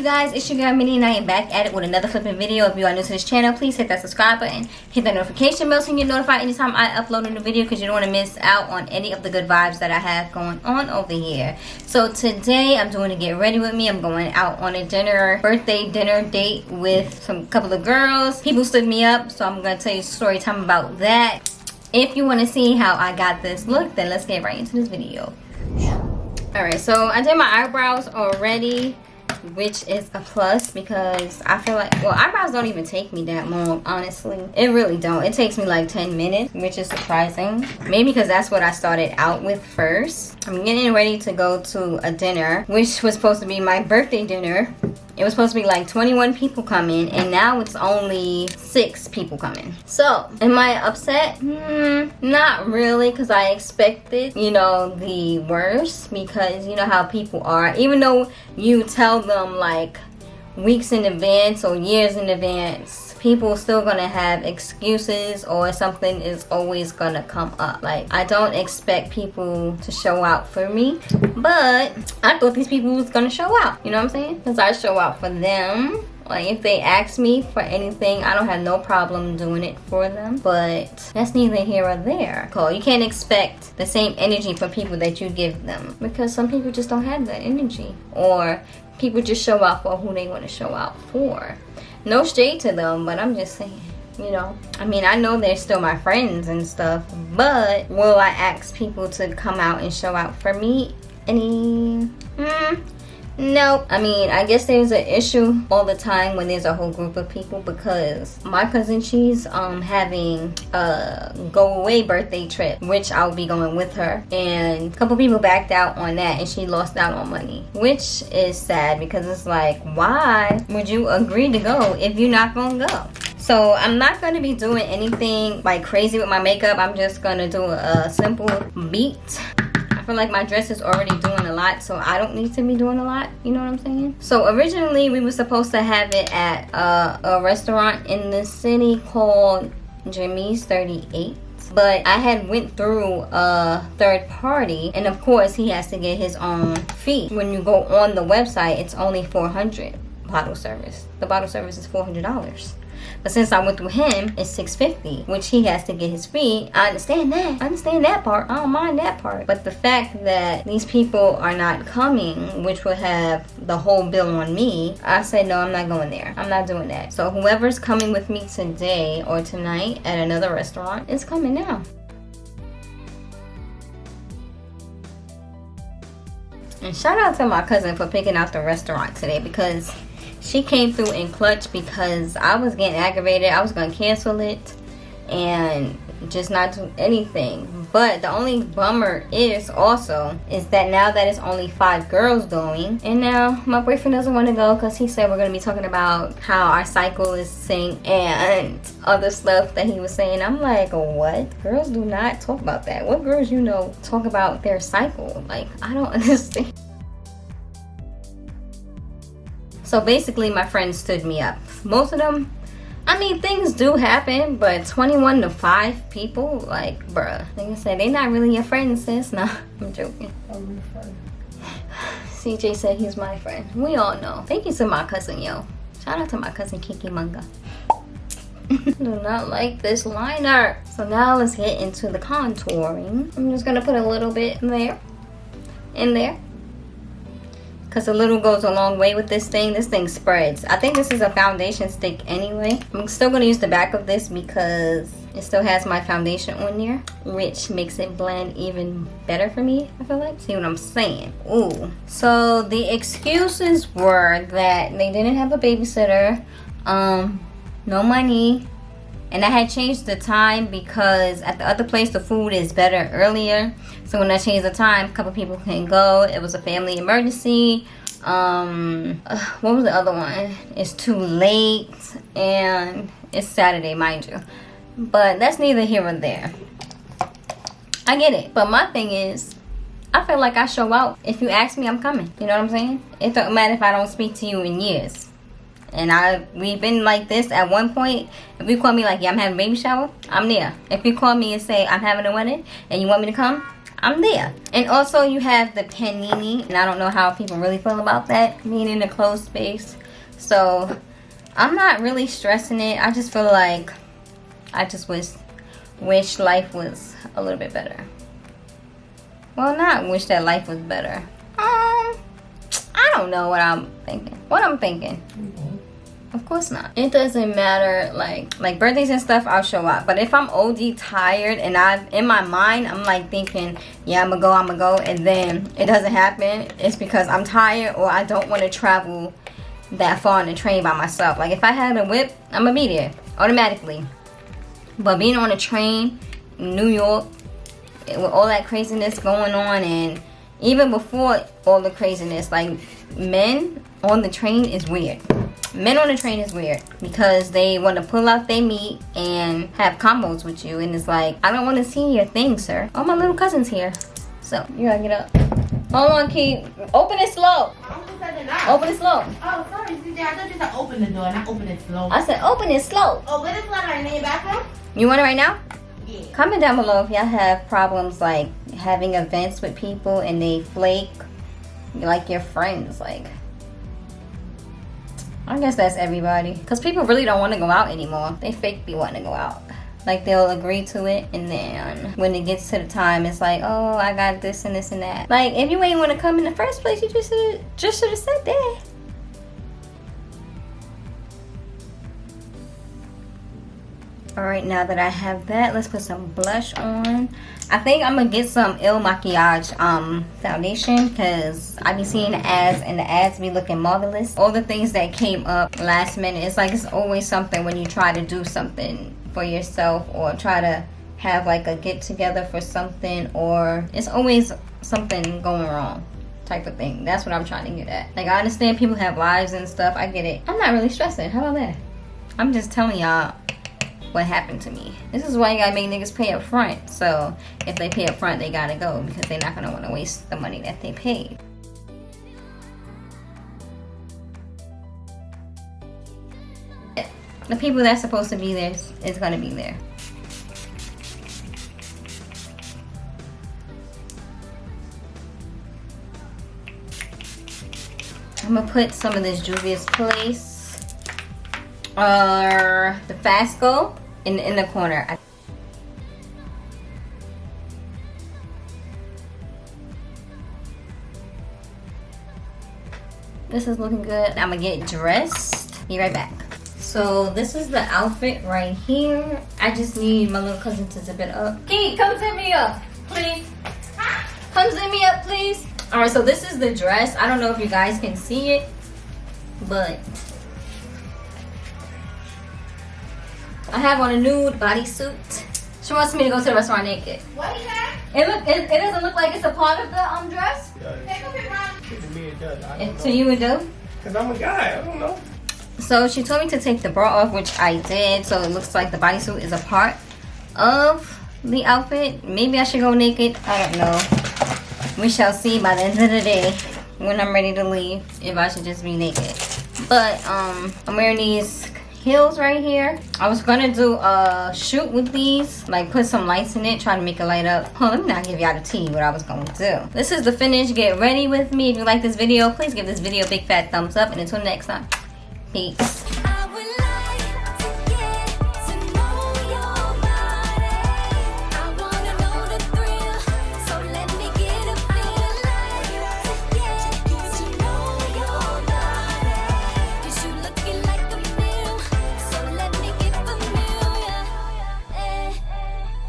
guys, it's your girl Minnie and I am back at it with another flipping video. If you are new to this channel, please hit that subscribe button, hit that notification bell so you get notified anytime I upload a new video, because you don't want to miss out on any of the good vibes that I have going on over here. So today I'm doing a get ready with me. I'm going out on a birthday dinner date with some couple of girls. People stood me up, so I'm going to tell you a story time about that. If you want to see how I got this look, then let's get right into this video. Alright, so I did my eyebrows already, which is a plus because I feel like, well, eyebrows don't even take me that long, honestly. It really don't. It takes me like 10 minutes, which is surprising. Maybe because that's what I started out with first. I'm getting ready to go to a dinner, which was supposed to be my birthday dinner. It was supposed to be like 21 people coming, and now it's only 6 people coming. So, am I upset? Not really, because I expected, you know, the worst, because you know how people are. Even though you tell them like weeks in advance or years in advance, people still gonna have excuses, or something is always gonna come up. Like, I don't expect people to show out for me, but I thought these people was gonna show out, you know what I'm saying? Because I show out for them. Like, if they ask me for anything, I don't have no problem doing it for them, but that's neither here or there. Cool. You can't expect the same energy from people that you give them, because some people just don't have that energy, or people just show out for who they want to show out for. No shade to them, but I'm just saying, you know. I mean, I know they're still my friends and stuff, but will I ask people to come out and show out for me? Nope. I mean, I guess there's an issue all the time when there's a whole group of people, because my cousin, she's having a go away birthday trip, which I'll be going with her, and a couple people backed out on that and she lost out on money, which is sad, because it's like, why would you agree to go if you're not gonna go? So I'm not going to be doing anything like crazy with my makeup. I'm just going to do a simple beat. I feel like my dress is already doing a lot, so I don't need to be doing a lot, you know what I'm saying? So originally we were supposed to have it at a restaurant in the city called Jimmy's 38. But I had went through a third party, and of course he has to get his own fee. When you go on the website, it's only $400 bottle service. The bottle service is $400. But since I went through him, it's $650, which he has to get his fee. I understand that. I understand that part. I don't mind that part. But the fact that these people are not coming, which would have the whole bill on me, I said, no, I'm not going there. I'm not doing that. So whoever's coming with me today or tonight at another restaurant is coming now. And shout out to my cousin for picking out the restaurant today, because she came through in clutch, because I was getting aggravated. I was going to cancel it and just not do anything. But the only bummer is that now that it's only 5 girls going, and now my boyfriend doesn't want to go because he said we're going to be talking about how our cycle is synced and other stuff that he was saying. I'm like, what? Girls do not talk about that. What girls you know talk about their cycle? Like, I don't understand. So basically my friends stood me up. Most of them, I mean, things do happen, but 21 to 5 people, like, bruh. Like I said, they not really your friends, sis. Nah, I'm joking. I'm your friend. CJ said he's my friend. We all know. Thank you to my cousin, yo. Shout out to my cousin Kiki Manga. Do not like this liner. So now let's get into the contouring. I'm just gonna put a little bit in there. Because a little goes a long way with this thing. This thing spreads. I think this is a foundation stick anyway. I'm still going to use the back of this because it still has my foundation on there, which makes it blend even better for me, I feel like. See what I'm saying? Ooh. So the excuses were that they didn't have a babysitter, no money, and I had changed the time because at the other place the food is better earlier. So when I changed the time, a couple people couldn't go. It was a family emergency. What was the other one? It's too late, and it's Saturday, mind you. But that's neither here or there. I get it. But my thing is, I feel like I show out. If you ask me, I'm coming. You know what I'm saying? It don't matter if I don't speak to you in years. And we've been like this at one point. If you call me like, yeah, I'm having a baby shower, I'm there. If you call me and say I'm having a wedding and you want me to come, I'm there. And also you have the panini, and I don't know how people really feel about that, being in a closed space. So I'm not really stressing it. I just feel like I just wish life was a little bit better. Well, not wish that life was better. I don't know what I'm thinking. Of course not. It doesn't matter, like birthdays and stuff, I'll show up. But if I'm OD tired and in my mind I'm like thinking, yeah, I'm gonna go, and then it doesn't happen, it's because I'm tired or I don't want to travel that far on the train by myself. Like if I had a whip, I'm gonna be there automatically. But being on a train in New York with all that craziness going on, and even before all the craziness, like men on the train is weird. Men on the train is weird because they want to pull out their meat and have combos with you, and it's like, I don't want to see your thing, sir. Oh, my little cousin's here, so you gotta get up. Hold on, Key. Open it slow. Open it slow. Oh, sorry, CJ. I thought you said open the door, not open it slow. I said open it slow. Oh, what is one right in your bathroom? You want it right now? Yeah. Comment down below if y'all have problems like having events with people and they flake like your friends. Like, I guess that's everybody, because people really don't want to go out anymore. They fake be wanting to go out. Like they'll agree to it, and then when it gets to the time, it's like, oh, I got this and this and that. Like if you ain't want to come in the first place, you just should have said that. Alright, now that I have that, let's put some blush on. I think I'm gonna get some Il Makiage foundation, because I be seeing the ads and the ads be looking marvelous. All the things that came up last minute, it's like it's always something when you try to do something for yourself or try to have like a get together for something, or it's always something going wrong type of thing. That's what I'm trying to get at. Like, I understand people have lives and stuff, I get it. I'm not really stressing. How about that? I'm just telling y'all what happened to me. This is why you gotta make niggas pay up front. So if they pay up front, they gotta go, because they're not gonna want to waste the money that they paid. The people that's supposed to be there is gonna be there. I'm gonna put some of this Juvia's Place or the Fasco in the corner. This is looking good. I'm gonna get dressed. Be right back. So this is the outfit right here. I just need my little cousin to zip it up. Key, come zip me up, please. Come zip me up, please. All right, so this is the dress. I don't know if you guys can see it, but I have on a nude bodysuit. She wants me to go to the restaurant naked. What is that? It doesn't look like it's a part of the dress. Take a picture, Mom. To me, it does. To you, it do? Because I'm a guy. I don't know. So she told me to take the bra off, which I did. So it looks like the bodysuit is a part of the outfit. Maybe I should go naked. I don't know. We shall see by the end of the day when I'm ready to leave if I should just be naked. But I'm wearing these heels right here. I was gonna do a shoot with these, like put some lights in it, try to make it light up. Let me not give y'all the tea what I was gonna do. This is the finish. Get ready with me. If you like this video, please give this video a big fat thumbs up, and until next time, peace.